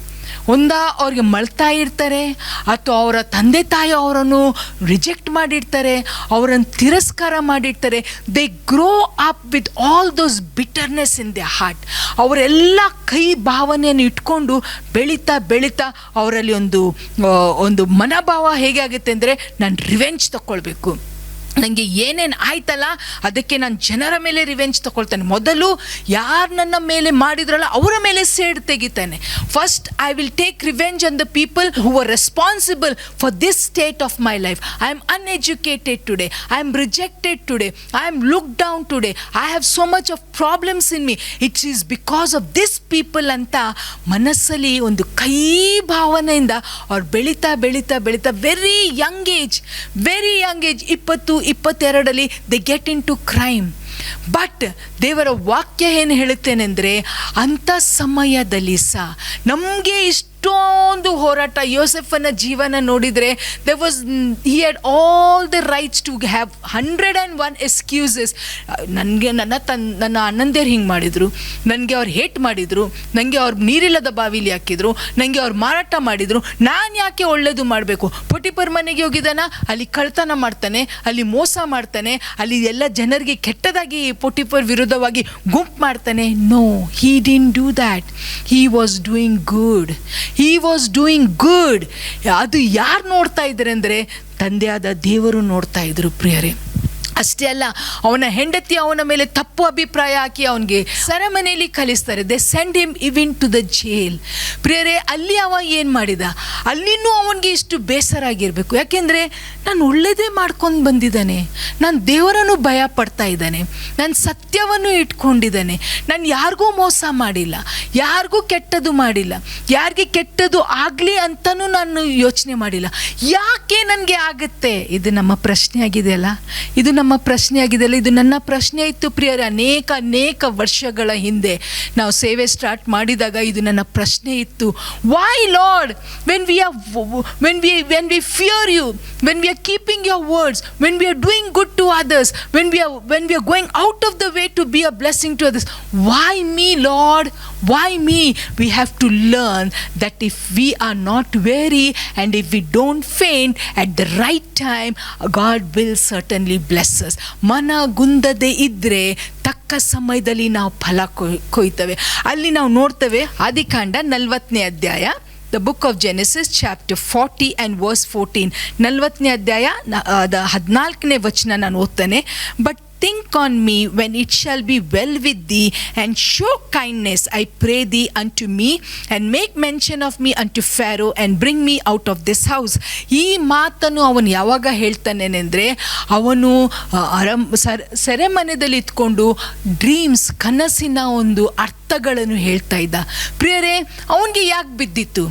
ಅವ್ರಿಗೆ ಮಳ್ತಾ ಇರ್ತಾರೆ, ಅಥವಾ ಅವರ ತಂದೆ ತಾಯಿ ಅವರನ್ನು ರಿಜೆಕ್ಟ್ ಮಾಡಿರ್ತಾರೆ, ಅವರನ್ನು ತಿರಸ್ಕಾರ ಮಾಡಿರ್ತಾರೆ. They grow up with all those bitterness in the heart. ಅವರೆಲ್ಲ ಕೈ ಭಾವನೆಯನ್ನು ಇಟ್ಕೊಂಡು ಬೆಳೀತಾ ಬೆಳೀತಾ ಅವರಲ್ಲಿ ಒಂದು ಮನೋಭಾವ ಹೇಗೆ ಆಗುತ್ತೆ ಅಂದರೆ, ನಾನು ರಿವೆಂಜ್ ತಗೊಳ್ಬೇಕು, ನನಗೆ ಏನೇನು ಆಯ್ತಲ್ಲ ಅದಕ್ಕೆ ನಾನು ಜನರ ಮೇಲೆ ರಿವೆಂಜ್ ತಗೊಳ್ತಾನೆ. ಮೊದಲು ಯಾರು ನನ್ನ ಮೇಲೆ ಮಾಡಿದ್ರಲ್ಲ ಅವರ ಮೇಲೆ ಸೇಡ್ ತೆಗಿತಾನೆ. First I will take revenge on the people who are responsible for this state of my life. I am uneducated today, I am rejected today, I am look down today, I have so much of problems in me, it's is because of this people ಅಂತ ಮನಸ್ಸಲ್ಲಿ ಒಂದು ಕೈ ಭಾವನೆಯಿಂದ ಅವ್ರು ಬೆಳೀತಾ ಬೆಳೀತಾ ಬೆಳೀತಾ very young age 20-22 they get in to crime. But ದೇವರ ವಾಕ್ಯ ಏನು ಹೇಳುತ್ತೇನೆಂದರೆ, ಅಂಥ ಸಮಯದಲ್ಲಿ ಸಹ ನಮಗೆ ಎಷ್ಟೊಂದು ಹೋರಾಟ. ಯೋಸೆಫನ ಜೀವನ ನೋಡಿದರೆ he had all the rights to have 101 excuses. ನನಗೆ ನನ್ನ ಅಣ್ಣಂದೇರು ಹಿಂಗೆ ಮಾಡಿದರು, ನನಗೆ ಅವ್ರು ಹೇಟ್ ಮಾಡಿದರು, ನನಗೆ ಅವ್ರು ನೀರಿಲ್ಲದ ಬಾವಿಲಿ ಹಾಕಿದ್ರು, ನನಗೆ ಅವ್ರು ಮಾರಾಟ ಮಾಡಿದರು, ನಾನು ಯಾಕೆ ಒಳ್ಳೇದು ಮಾಡಬೇಕು? ಪೊಟಿಫರ್ ಮನೆಗೆ ಹೋಗಿದ್ದಾನ, ಅಲ್ಲಿ ಕಳ್ತನ ಮಾಡ್ತಾನೆ, ಅಲ್ಲಿ ಮೋಸ ಮಾಡ್ತಾನೆ, ಅಲ್ಲಿ ಎಲ್ಲ ಜನರಿಗೆ ಕೆಟ್ಟದಾಗಿ ಪೊಟಿಫರ್ ವಿರುದ್ಧವಾಗಿ ಗುಂಪು ಮಾಡ್ತಾನೆ. No, he didn't do that. He was doing good. ಅದು ಯಾರು ನೋಡ್ತಾ ಇದ್ದಾರೆ ಅಂದರೆ ತಂದೆಯಾದ ದೇವರು ನೋಡ್ತಾ ಇದ್ರು ಪ್ರಿಯರೇ. ಅಷ್ಟೇ ಅಲ್ಲ, ಅವನ ಹೆಂಡತಿ ಅವನ ಮೇಲೆ ತಪ್ಪು ಅಭಿಪ್ರಾಯ ಹಾಕಿ ಅವನಿಗೆ ಸೆರೆಮನೆಯಲ್ಲಿ ಕಲಿಸ್ತಾರೆ. They send him even to the jail. ಪ್ರಿಯರೇ, ಅಲ್ಲಿ ಅವ ಏನು ಮಾಡಿದ? ಅಲ್ಲಿನೂ ಅವನಿಗೆ ಇಷ್ಟು ಬೇಸರ ಆಗಿರಬೇಕು. ಯಾಕೆಂದರೆ ನಾನು ಒಳ್ಳೆಯದೇ ಮಾಡ್ಕೊಂಡು ಬಂದಿದ್ದಾನೆ, ನಾನು ದೇವರನ್ನು ಭಯ ಪಡ್ತಾ ಇದ್ದಾನೆ, ನಾನು ಸತ್ಯವನ್ನು ಇಟ್ಕೊಂಡಿದ್ದಾನೆ, ನಾನು ಯಾರಿಗೂ ಮೋಸ ಮಾಡಿಲ್ಲ, ಯಾರಿಗೂ ಕೆಟ್ಟದ್ದು ಮಾಡಿಲ್ಲ, ಯಾರಿಗೆ ಕೆಟ್ಟದ್ದು ಆಗಲಿ ಅಂತಲೂ ನಾನು ಯೋಚನೆ ಮಾಡಿಲ್ಲ. ಯಾಕೆ ನನಗೆ ಆಗುತ್ತೆ? ಇದು ನಮ್ಮ ಪ್ರಶ್ನೆ ಆಗಿದೆಯಲ್ಲ, ಇದು ನನ್ನ ಪ್ರಶ್ನೆ ಇತ್ತು ಪ್ರಿಯರೇ. ಅನೇಕ ವರ್ಷಗಳ ಹಿಂದೆ ನಾವು ಸೇವೆ ಸ್ಟಾರ್ಟ್ ಮಾಡಿದಾಗ ಇದು ನನ್ನ ಪ್ರಶ್ನೆ ಇತ್ತು. Why Lord, when we fear you, when we are keeping your words, when we are doing good to others, when we are going out of the way to be a blessing to others, why me, Lord? Why me? We have to learn that if we are not weary and if we don't faint at the right time, God will certainly bless us. ಮನಗುಂದದೆ ಇದ್ರೆ ತಕ್ಕ ಸಮಯದಲ್ಲಿ ನಾವು ಫಲ ಕೊಯ್ತೇವೆ. ಅಲ್ಲಿ ನಾವು ನೋಡ್ತೇವೆ ಆದಿಕಾಂಡ 40ನೇ ಅಧ್ಯಾಯ, the book of Genesis chapter 40 and verse 14. 40ನೇ ಅಧ್ಯಾಯ 14ನೇ ವಚನ ನಾನು ಓದ್ತೇನೆ. But think on me when it shall be well with thee, and show kindness, I pray thee, unto me, and make mention of me unto Pharaoh, and bring me out of this house. ಈ ಮಾತನ್ನು ಅವನು ಯಾವಾಗ ಹೇಳ್ತಾನೇನೆಂದರೆ, ಅವನು ಸೆರೆಮನೆಯಲ್ಲಿ ಇದ್ಕೊಂಡು dreams, ಕನಸಿನ ಒಂದು ಅರ್ಥಗಳನ್ನು ಹೇಳ್ತಾ ಇದ್ದ. ಪ್ರಿಯರೇ, ಅವನಿಗೆ ಯಾಕೆ ಬಿದ್ದಿತ್ತು?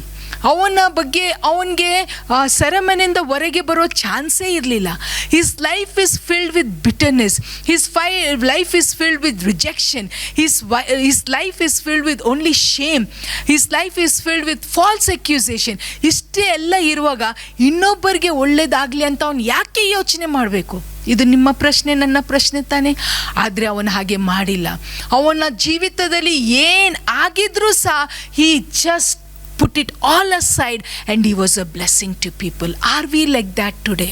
ಅವನ ಬಗ್ಗೆ ಅವನಿಗೆ ಸೆರೆಮನೆಯಿಂದ ಹೊರಗೆ ಬರೋ ಚಾನ್ಸೇ ಇರಲಿಲ್ಲ. His life is filled with bitterness, his life is filled with rejection, his life is filled with only shame, his life is filled with false accusation. ಇಷ್ಟೇ ಎಲ್ಲ ಇರುವಾಗ ಇನ್ನೊಬ್ಬರಿಗೆ ಒಳ್ಳೇದಾಗಲಿ ಅಂತ ಅವನು ಯಾಕೆ ಯೋಚನೆ ಮಾಡಬೇಕು? ಇದು ನಿಮ್ಮ ಪ್ರಶ್ನೆ, ನನ್ನ ಪ್ರಶ್ನೆ ತಾನೇ. ಆದರೆ ಅವನು ಹಾಗೆ ಮಾಡಿಲ್ಲ. ಅವನ ಜೀವಿತದಲ್ಲಿ ಏನು ಆಗಿದ್ರೂ ಸಹ he just put it all aside and he was a blessing to people. Are we like that today?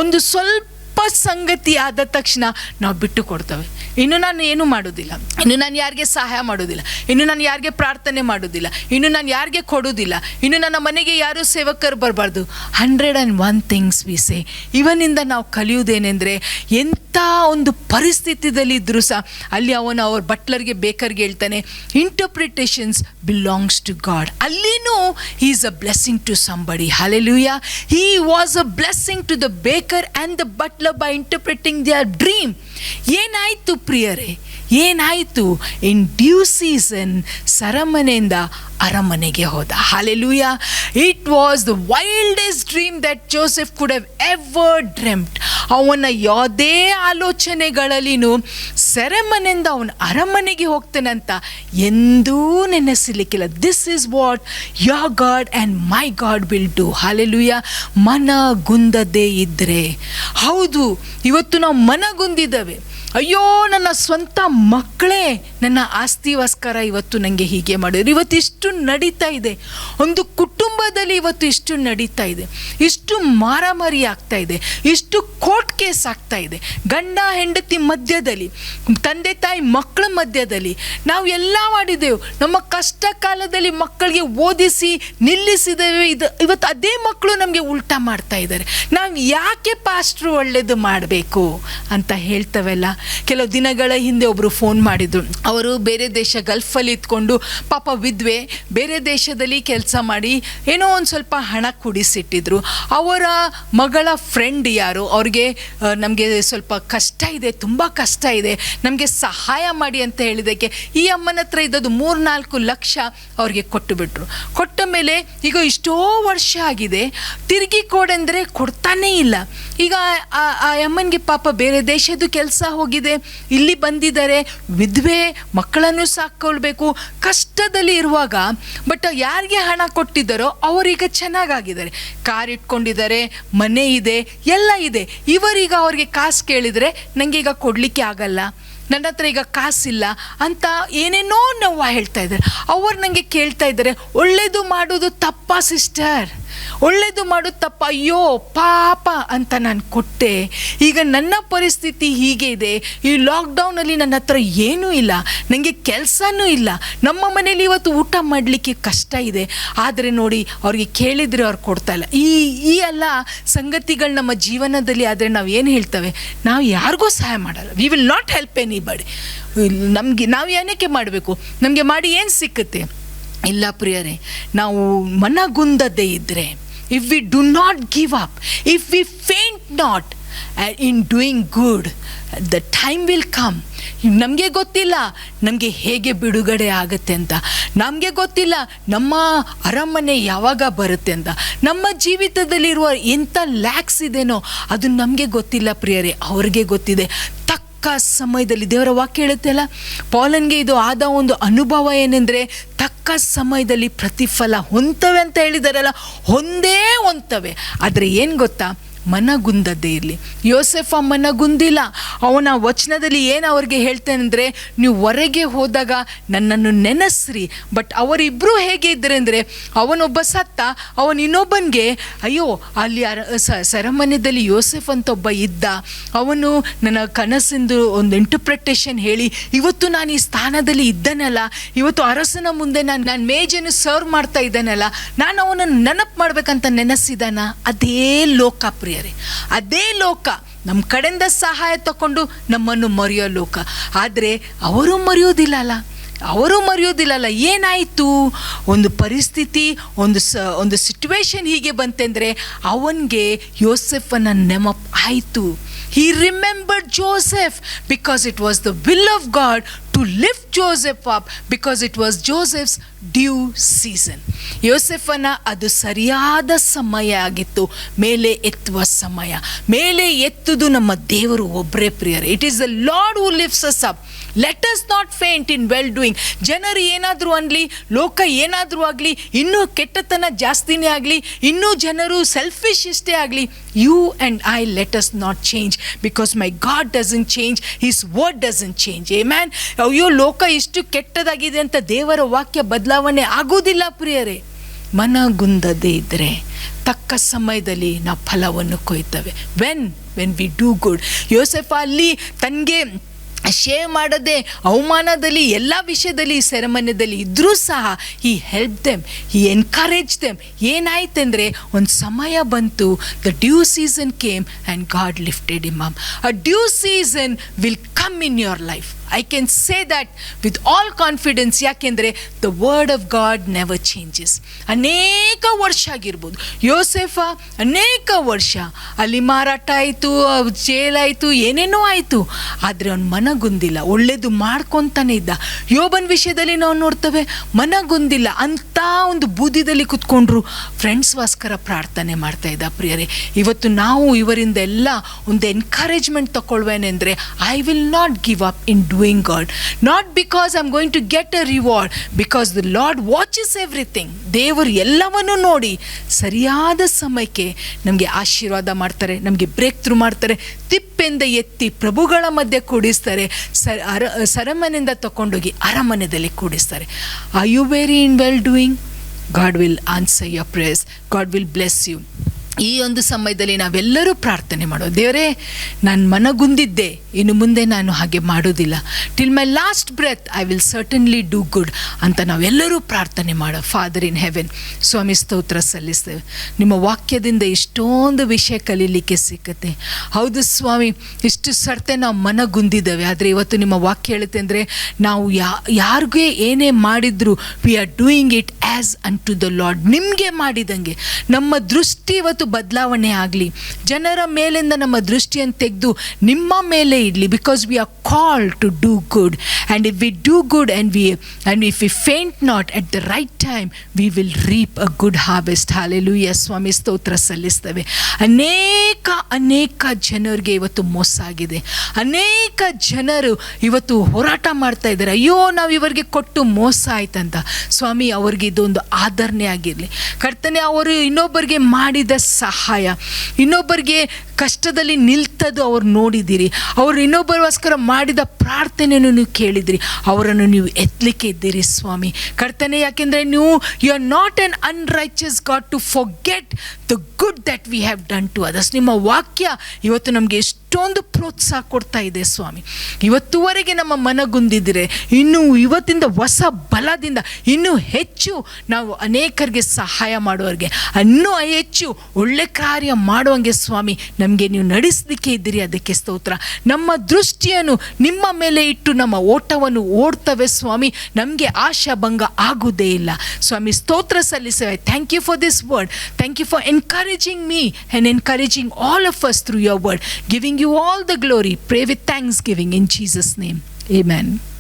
ಒಂದು ಸ್ವಲ್ಪ ಸಂಗತಿ ಆದ ತಕ್ಷಣ ನಾವು ಬಿಟ್ಟು ಕೊಡ್ತೇವೆ. ಇನ್ನು ನಾನು ಏನು ಮಾಡೋದಿಲ್ಲ, ಇನ್ನು ನಾನು ಯಾರಿಗೆ ಸಹಾಯ ಮಾಡೋದಿಲ್ಲ, ಇನ್ನು ನಾನು ಯಾರಿಗೆ ಪ್ರಾರ್ಥನೆ ಮಾಡೋದಿಲ್ಲ, ಇನ್ನು ನಾನು ಯಾರಿಗೆ ಕೊಡೋದಿಲ್ಲ, ಇನ್ನು ನನ್ನ ಮನೆಗೆ ಯಾರೂ ಸೇವಕರು ಬರಬಾರ್ದು. 101 ಥಿಂಗ್ಸ್ ವಿ ಸೇ. ಇವನಿಂದ ನಾವು ಕಲಿಯುವುದೇನೆಂದರೆ, ಎಂಥ ಒಂದು ಪರಿಸ್ಥಿತಿಯಲ್ಲಿ ಇದ್ದರೂ ಸಹ ಅಲ್ಲಿ ಅವ್ರ ಬಟ್ಲರ್ಗೆ, ಬೇಕರ್ಗೆ ಹೇಳ್ತಾನೆ, ಇಂಟರ್ಪ್ರಿಟೇಷನ್ಸ್ ಬಿಲಾಂಗ್ಸ್ ಟು ಗಾಡ್. ಅಲ್ಲಿನೂ he is a blessing to somebody. Hallelujah. He was a blessing to the baker and the butler by interpreting their dream. ಏನಾಯಿತು ಪ್ರಿಯರೇ? ಏನಾಯಿತು? ಇನ್ ಡ್ಯೂ ಸೀಸನ್ ಸೆರೆಮನೆಯಿಂದ ಅರಮನೆಗೆ ಹೋದ. Hallelujah. It was the wildest dream that Joseph could have ever dreamed. ಅವನ ಯಾವುದೇ ಆಲೋಚನೆಗಳಲ್ಲಿನೂ ಸೆರೆಮನೆಯಿಂದ ಅವನ ಅರಮನೆಗೆ ಹೋಗ್ತಾನಂತ ಎಂದೂ ನೆನೆಸಲಿಕ್ಕಿಲ್ಲ. This is what your God and my God will do. Hallelujah. ಮನಗುಂದದೇ ಇದ್ದರೆ, ಹೌದು ಇವತ್ತು ನಾವು ಮನಗುಂದಿದ್ದೇವೆ. ಅಯ್ಯೋ, ನನ್ನ ಸ್ವಂತ ಮಕ್ಕಳೇ ನನ್ನ ಆಸ್ತಿಗೋಸ್ಕರ ಇವತ್ತು ನನಗೆ ಹೀಗೆ ಮಾಡಿದ್ರು, ಇವತ್ತು ಇಷ್ಟು ನಡೀತಾ ಇದೆ, ಒಂದು ಕುಟುಂಬದಲ್ಲಿ ಇವತ್ತು ಇಷ್ಟು ನಡೀತಾ ಇದೆ, ಇಷ್ಟು ಮಾರಾಮಾರಿ ಆಗ್ತಾ ಇದೆ, ಇಷ್ಟು ಕೋರ್ಟ್ ಕೇಸ್ ಆಗ್ತಾ ಇದೆ, ಗಂಡ ಹೆಂಡತಿ ಮಧ್ಯದಲ್ಲಿ, ತಂದೆ ತಾಯಿ ಮಕ್ಕಳ ಮಧ್ಯದಲ್ಲಿ ನಾವು ಎಲ್ಲ ಮಾಡಿದೆವು. ನಮ್ಮ ಕಷ್ಟ ಕಾಲದಲ್ಲಿ ಮಕ್ಕಳಿಗೆ ಓದಿಸಿ ನಿಲ್ಲಿಸಿದ್ದೇವೆ. ಇವತ್ತು ಅದೇ ಮಕ್ಕಳು ನಮಗೆ ಉಲ್ಟಾ ಮಾಡ್ತಾ ಇದ್ದಾರೆ. ನಾವು ಯಾಕೆ ಪಾಸ್ಟ್ರು ಒಳ್ಳೇದು ಮಾಡಬೇಕು ಅಂತ ಹೇಳ್ತವೆಲ್ಲ. ಕೆಲವು ದಿನಗಳ ಹಿಂದೆ ಒಬ್ಬರು ಫೋನ್ ಮಾಡಿದ್ರು. ಅವರು ಬೇರೆ ದೇಶ ಗಲ್ಫಲ್ಲಿ ಇದ್ಕೊಂಡು ಪಾಪ ವಿದ್ವೆ, ಬೇರೆ ದೇಶದಲ್ಲಿ ಕೆಲಸ ಮಾಡಿ ಏನೋ ಒಂದು ಸ್ವಲ್ಪ ಹಣ ಕೂಡಿಸಿಟ್ಟಿದ್ರು. ಅವರ ಮಗಳ ಫ್ರೆಂಡ್ ಯಾರು, ಅವ್ರಿಗೆ ನಮಗೆ ಸ್ವಲ್ಪ ಕಷ್ಟ ಇದೆ, ತುಂಬ ಕಷ್ಟ ಇದೆ, ನಮಗೆ ಸಹಾಯ ಮಾಡಿ ಅಂತ ಹೇಳಿದ್ದಕ್ಕೆ ಈ ಅಮ್ಮನ ಹತ್ರ ಇದ್ದದ್ದು 3-4 ಲಕ್ಷ ಅವ್ರಿಗೆ ಕೊಟ್ಟು ಬಿಟ್ರು. ಕೊಟ್ಟ ಮೇಲೆ ಈಗ ಇಷ್ಟೋ ವರ್ಷ ಆಗಿದೆ, ತಿರುಗಿ ಕೊಡೆಂದರೆ ಕೊಡ್ತಾನೇ ಇಲ್ಲ. ಈಗ ಆ ಅಮ್ಮನಿಗೆ ಪಾಪ ಬೇರೆ ದೇಶದ್ದು ಕೆಲಸ ಹೋಗಿದೆ, ಇಲ್ಲಿ ಬಂದಿದ್ದಾರೆ, ವಿಧವೆ ಮಕ್ಕಳನ್ನು ಸಾಕೊಳ್ಬೇಕು, ಕಷ್ಟದಲ್ಲಿ ಇರುವಾಗ. ಬಟ್ ಯಾರಿಗೆ ಹಣ ಕೊಟ್ಟಿದ್ದಾರೋ ಅವರೀಗ ಚೆನ್ನಾಗಾಗಿದ್ದಾರೆ, ಕಾರ್ ಇಟ್ಕೊಂಡಿದ್ದಾರೆ, ಮನೆ ಇದೆ, ಎಲ್ಲ ಇದೆ. ಇವರೀಗ ಅವ್ರಿಗೆ ಕಾಸು ಕೇಳಿದರೆ ನನಗೆ ಈಗ ಕೊಡಲಿಕ್ಕೆ ಆಗಲ್ಲ, ನನ್ನ ಹತ್ರ ಈಗ ಕಾಸಿಲ್ಲ ಅಂತ ಏನೇನೋ ನೋವು ಹೇಳ್ತಾ ಇದ್ದಾರೆ. ಅವ್ರು ನನಗೆ ಕೇಳ್ತಾ ಇದ್ದಾರೆ, ಒಳ್ಳೇದು ಮಾಡೋದು ತಪ್ಪಾ ಸಿಸ್ಟರ್, ಒಳ್ಳೇದು ಮಾಡೋದು ತಪ್ಪ, ಅಯ್ಯೋ ಪಾಪ ಅಂತ ನಾನು ಕೊಟ್ಟೆ. ಈಗ ನನ್ನ ಪರಿಸ್ಥಿತಿ ಹೀಗೆ ಇದೆ, ಈ ಲಾಕ್ಡೌನಲ್ಲಿ ನನ್ನ ಹತ್ರ ಏನೂ ಇಲ್ಲ, ನನಗೆ ಕೆಲಸನೂ ಇಲ್ಲ, ನಮ್ಮ ಮನೇಲಿ ಇವತ್ತು ಊಟ ಮಾಡಲಿಕ್ಕೆ ಕಷ್ಟ ಇದೆ. ಆದರೆ ನೋಡಿ ಅವ್ರಿಗೆ ಕೇಳಿದರೆ ಅವ್ರು ಕೊಡ್ತಾ ಇಲ್ಲ. ಈ ಎಲ್ಲ ಸಂಗತಿಗಳು ನಮ್ಮ ಜೀವನದಲ್ಲಿ ಆದರೆ ನಾವು ಏನು ಹೇಳ್ತೇವೆ, ನಾವು ಯಾರಿಗೂ ಸಹಾಯ ಮಾಡಲ್ಲ. We will not help anybody. ನಾವು ಏನಕ್ಕೆ ಮಾಡಬೇಕು, ನಮಗೆ ಮಾಡಿ ಏನು ಸಿಕ್ಕುತ್ತೆ? ಇಲ್ಲ ಪ್ರಿಯರೇ, ನಾವು ಮನಗುಂದದೇ ಇದ್ದರೆ, if we do not give up, if we faint not in doing good, the time will come. ನಮಗೆ ಗೊತ್ತಿಲ್ಲ ನಮಗೆ ಹೇಗೆ ಬಿಡುಗಡೆ ಆಗುತ್ತೆ ಅಂತ, ನಮಗೆ ಗೊತ್ತಿಲ್ಲ ನಮ್ಮ ಅರಮನೆ ಯಾವಾಗ ಬರುತ್ತೆ ಅಂತ, ನಮ್ಮ ಜೀವಿತದಲ್ಲಿರುವ ಎಂಥ ಲ್ಯಾಕ್ಸ್ ಇದೆನೋ ಅದು ನಮಗೆ ಗೊತ್ತಿಲ್ಲ ಪ್ರಿಯರೇ, ಅವ್ರಿಗೆ ಗೊತ್ತಿದೆ. ಸಮಯದಲ್ಲಿ ದೇವರ ವಾಕ್ಯ ಹೇಳುತ್ತೆ ಅಲ್ಲ, ಪೌಲನ್ಗೆ ಇದು ಆದ ಒಂದು ಅನುಭವ ಏನೆಂದರೆ, ತಕ್ಕ ಸಮಯದಲ್ಲಿ ಪ್ರತಿಫಲ ಹೊಂತವೆ ಅಂತ ಹೇಳಿದಾರಲ್ಲ, ಹೊಂದೇ ಹೊಂತವೆ. ಆದರೆ ಏನು ಗೊತ್ತಾ, ಮನಗುಂದದೇ ಇರಲಿ. ಯೋಸೆಫ ಮನಗುಂದಿಲ್ಲ. ಅವನ ವಚನದಲ್ಲಿ ಏನು ಅವ್ರಿಗೆ ಹೇಳ್ತೇನೆ ಅಂದರೆ, ನೀವು ಹೊರಗೆ ಹೋದಾಗ ನನ್ನನ್ನು ನೆನೆಸ್ರಿ. ಬಟ್ ಅವರಿಬ್ಬರು ಹೇಗೆ ಇದ್ದಾರೆ ಅಂದರೆ, ಅವನೊಬ್ಬ ಸತ್ತ, ಅವನು ಇನ್ನೊಬ್ಬನಿಗೆ ಅಯ್ಯೋ ಅಲ್ಲಿ ಸೆರೆಮನೆಯಲ್ಲಿ ಯೋಸೆಫ್ ಅಂತ ಒಬ್ಬ ಇದ್ದ, ಅವನು ನನ್ನ ಕನಸಿಂದು ಒಂದು ಇಂಟರ್ಪ್ರಿಟೇಷನ್ ಹೇಳಿ ಇವತ್ತು ನಾನು ಈ ಸ್ಥಾನದಲ್ಲಿ ಇದ್ದಾನಲ್ಲ, ಇವತ್ತು ಅರಸನ ಮುಂದೆ ನಾನು ಮೇಜನ್ನು ಸರ್ವ್ ಮಾಡ್ತಾ ಇದ್ದಾನಲ್ಲ, ನಾನು ಅವನನ್ನು ನೆನಪು ಮಾಡ್ಬೇಕಂತ ನೆನೆಸಿದಾನ. ಅದೇ ಲೋಕ ಪ್ರಿಯರೇ, ಅದೇ ಲೋಕ ನಮ್ಮ ಕಡೆಯಿಂದ ಸಹಾಯ ತಗೊಂಡು ನಮ್ಮನ್ನು ಮರೆಯೋ ಲೋಕ. ಆದರೆ ಅವರು ಮರೆಯೋದಿಲ್ಲಲ್ಲ. ಏನಾಯಿತು, ಒಂದು ಪರಿಸ್ಥಿತಿ, ಒಂದು ಸಿಚುವೇಶನ್ ಹೀಗೆ ಬಂತೆಂದರೆ ಅವನಿಗೆ ಯೋಸೆಫನ ನೆನಪು ಆಯಿತು. He remembered Joseph because it was the will of God to lift Joseph up, because it was Joseph's due season. ಯೋಸೆಫನ ಅದು ಸರಿಯಾದ ಸಮಯ ಆಗಿತ್ತು, ಮೇಲೆ ಎತ್ತುವ ಸಮಯ. ಮೇಲೆ ಎತ್ತುವುದು ನಮ್ಮ ದೇವರು ಒಬ್ಬರೇ ಪ್ರಿಯರೇ. It is the lord who lifts us up. Let us not faint in well doing. ಜನರು ಏನಾದರೂ ಅನ್ನಲಿ, ಲೋಕ ಏನಾದರೂ ಆಗಲಿ, ಇನ್ನೂ ಕೆಟ್ಟತನ ಜಾಸ್ತಿನೇ ಆಗಲಿ, ಇನ್ನೂ ಜನರು ಸೆಲ್ಫಿಶ್ ಇಷ್ಟೇ ಆಗಲಿ, you and I let us not change, because my God doesn't change, his word doesn't change. Amen. ಅಯ್ಯೋ ಲೋಕ ಇಷ್ಟು ಕೆಟ್ಟದಾಗಿದೆ ಅಂತ ದೇವರ ವಾಕ್ಯ ಬದಲಾವಣೆ ಆಗೋದಿಲ್ಲ ಪ್ರಿಯರೇ. ಮನಗುಂದದೇ ಇದ್ದರೆ ತಕ್ಕ ಸಮಯದಲ್ಲಿ ನಾವು ಫಲವನ್ನು ಕೊಯ್ತೇವೆ. When we do good. ಯೋಸೆಫ ಅಲ್ಲಿ ತನಗೆ ಶೇವ್ ಮಾಡದೆ ಅವಮಾನದಲ್ಲಿ ಎಲ್ಲ ವಿಷಯದಲ್ಲಿ ಸೆರೆಮನೆಯಲ್ಲಿ ಇದ್ದರೂ ಸಹ he help them, he encourage them. ಏನಾಯ್ತಂದರೆ ಒಂದು ಸಮಯ ಬಂತು, the due season came and God lifted him up. A due season will come in your life. I can say that with all confidence. ಯಾಕೆಂದರೆ the word of God never changes. ಅನೇಕ ವರ್ಷ ಆಗಿರ್ಬೋದು, ಯೋಸೆಫ ಅನೇಕ ವರ್ಷ ಅಲ್ಲಿ ಮಾರಾಟ ಆಯಿತು, ಜೈಲಾಯಿತು, ಏನೇನೋ ಆಯಿತು, ಆದರೆ ಅವನು ಮನಗುಂದಿಲ್ಲ, ಒಳ್ಳೆಯದು ಮಾಡ್ಕೊತಾನೆ ಇದ್ದ. ಯೋಬನ ವಿಷಯದಲ್ಲಿ ನಾವು ನೋಡ್ತೇವೆ, ಮನಗುಂದಿಲ್ಲ, ಅಂಥ ಒಂದು ಬೂದಿದಲ್ಲಿ ಕುತ್ಕೊಂಡ್ರು ಫ್ರೆಂಡ್ಸ್ಗೋಸ್ಕರ ಪ್ರಾರ್ಥನೆ ಮಾಡ್ತಾ ಇದ್ದ ಪ್ರಿಯರೇ. ಇವತ್ತು ನಾವು ಇವರಿಂದ ಎಲ್ಲ ಒಂದು ಎನ್ಕರೇಜ್ಮೆಂಟ್ ತಗೊಳ್ವೇನೆಂದರೆ, I will not give up in doing God, not because I'm going to get a reward, because the Lord watches everything. ದೇವರು ಎಲ್ಲವನ್ನು ನೋಡಿ ಸರಿಯಾದ ಸಮಯಕ್ಕೆ ನಮಗೆ ಆಶೀರ್ವಾದ ಮಾಡ್ತಾರೆ, ನಮಗೆ ಬ್ರೇಕ್ ಥ್ರೂ ಮಾಡ್ತಾರೆ, ತಿಪ್ಪೆಂದ ಎತ್ತಿ ಪ್ರಭುಗಳ ಮಧ್ಯೆ ಕೂಡಿಸ್ತಾರೆ, ಸೆರೆಮನೆಯಿಂದ ತಗೊಂಡೋಗಿ ಅರಮನೆಯಲ್ಲಿ ಕೂಡಿಸ್ತಾರೆ. Are you very in well doing? God will answer your prayers. God will bless you. ಈ ಒಂದು ಸಮಯದಲ್ಲಿ ನಾವೆಲ್ಲರೂ ಪ್ರಾರ್ಥನೆ ಮಾಡೋ, ದೇವರೇ ನಾನು ಮನಗುಂದಿದ್ದೆ, ಇನ್ನು ಮುಂದೆ ನಾನು ಹಾಗೆ ಮಾಡೋದಿಲ್ಲ. Till my last breath I will certainly do good ಅಂತ ನಾವೆಲ್ಲರೂ ಪ್ರಾರ್ಥನೆ ಮಾಡೋ. ಫಾದರ್ ಇನ್ ಹೆವೆನ್, ಸ್ವಾಮಿ ಸ್ತೋತ್ರ ಸಲ್ಲಿಸ್ತೇವೆ. ನಿಮ್ಮ ವಾಕ್ಯದಿಂದ ಇಷ್ಟೊಂದು ವಿಷಯ ಕಲೀಲಿಕ್ಕೆ ಸಿಕ್ಕತ್ತೆ. ಹೌದು ಸ್ವಾಮಿ, ಇಷ್ಟು ಸರ್ತೆ ನಾವು ಮನಗುಂದಿದ್ದೇವೆ, ಆದರೆ ಇವತ್ತು ನಿಮ್ಮ ವಾಕ್ಯ ಹೇಳುತ್ತೆ ಅಂದರೆ ನಾವು ಯಾರಿಗೇ ಏನೇ ಮಾಡಿದ್ರು we are doing it as unto the lord. ನಿಮಗೆ ಮಾಡಿದಂಗೆ ನಮ್ಮ ದೃಷ್ಟಿ ಇವತ್ತು ಬದಲಾವಣೆ ಆಗಲಿ. ಜನರ ಮೇಲಿಂದ ನಮ್ಮ ದೃಷ್ಟಿಯನ್ನು ತೆಗೆದು ನಿಮ್ಮ ಮೇಲೆ ಇಡಲಿ. Because we are called to do good, and if we do good and if we faint not at the right time we will reap a good harvest. Hallelujah ಸ್ವಾಮಿ, ಸ್ತೋತ್ರ ಸಲ್ಲಿಸ್ತೇವೆ. ಅನೇಕ ಅನೇಕ ಜನರಿಗೆ ಇವತ್ತು ಮೋಸ ಆಗಿದೆ. ಅನೇಕ ಜನರು ಇವತ್ತು ಹೋರಾಟ ಮಾಡ್ತಾ ಇದ್ದಾರೆ, ಅಯ್ಯೋ ನಾವು ಇವರಿಗೆ ಕೊಟ್ಟು ಮೋಸ ಆಯ್ತಂತ. ಸ್ವಾಮಿ, ಅವ್ರಿಗೆ ಇದೊಂದು ಆದರಣೆ ಆಗಿರಲಿ ಕರ್ತನೆ. ಅವರು ಇನ್ನೊಬ್ಬರಿಗೆ ಮಾಡಿದ ಸಹಾಯ, ಇನ್ನೊಬ್ಬರಿಗೆ ಕಷ್ಟದಲ್ಲಿ ನಿಲ್ತದ್ದು ಅವ್ರು ನೋಡಿದ್ದೀರಿ, ಅವರು ಇನ್ನೊಬ್ಬರಿಗೋಸ್ಕರ ಮಾಡಿದ ಪ್ರಾರ್ಥನೆಯನ್ನು ನೀವು ಕೇಳಿದಿರಿ, ಅವರನ್ನು ನೀವು ಎತ್ತಲಿಕ್ಕೆ ಇದ್ದೀರಿ ಸ್ವಾಮಿ ಕರ್ತನೆ. ಯಾಕೆಂದರೆ ನೀವು you are not an unrighteous God to forget the good that we have done to others. ನಿಮ್ಮ ವಾಕ್ಯ ಇವತ್ತು ನಮಗೆ ಎಷ್ಟೊಂದು ಪ್ರೋತ್ಸಾಹ ಕೊಡ್ತಾ ಇದೆ ಸ್ವಾಮಿ. ಇವತ್ತುವರೆಗೆ ನಮ್ಮ ಮನಗುಂದಿದ್ರೆ ಇನ್ನೂ ಇವತ್ತಿಂದ ಹೊಸ ಬಲದಿಂದ ಇನ್ನೂ ಹೆಚ್ಚು ನಾವು ಅನೇಕರಿಗೆ ಸಹಾಯ ಮಾಡುವವರಿಗೆ, ಇನ್ನೂ ಹೆಚ್ಚು ಒಳ್ಳೆ ಕಾರ್ಯ ಮಾಡುವಂಗೆ ಸ್ವಾಮಿ ನಮಗೆ ನೀವು ನಡೆಸಲಿಕ್ಕೆ ಇದ್ದೀರಿ. ಅದಕ್ಕೆ ಸ್ತೋತ್ರ. ನಮ್ಮ ದೃಷ್ಟಿಯನ್ನು ನಿಮ್ಮ ಮೇಲೆ ಇಟ್ಟು ನಮ್ಮ ಓಟವನ್ನು ಓಡ್ತವೆ ಸ್ವಾಮಿ. ನಮಗೆ ಆಶಾಭಂಗ ಆಗುವುದೇ ಇಲ್ಲ ಸ್ವಾಮಿ. ಸ್ತೋತ್ರ ಸಲ್ಲಿಸುವೆ. Thank you for this word. Thank you for encouraging me and encouraging all of us through your word. Giving you all the glory. Pray with thanksgiving in Jesus' name. Amen.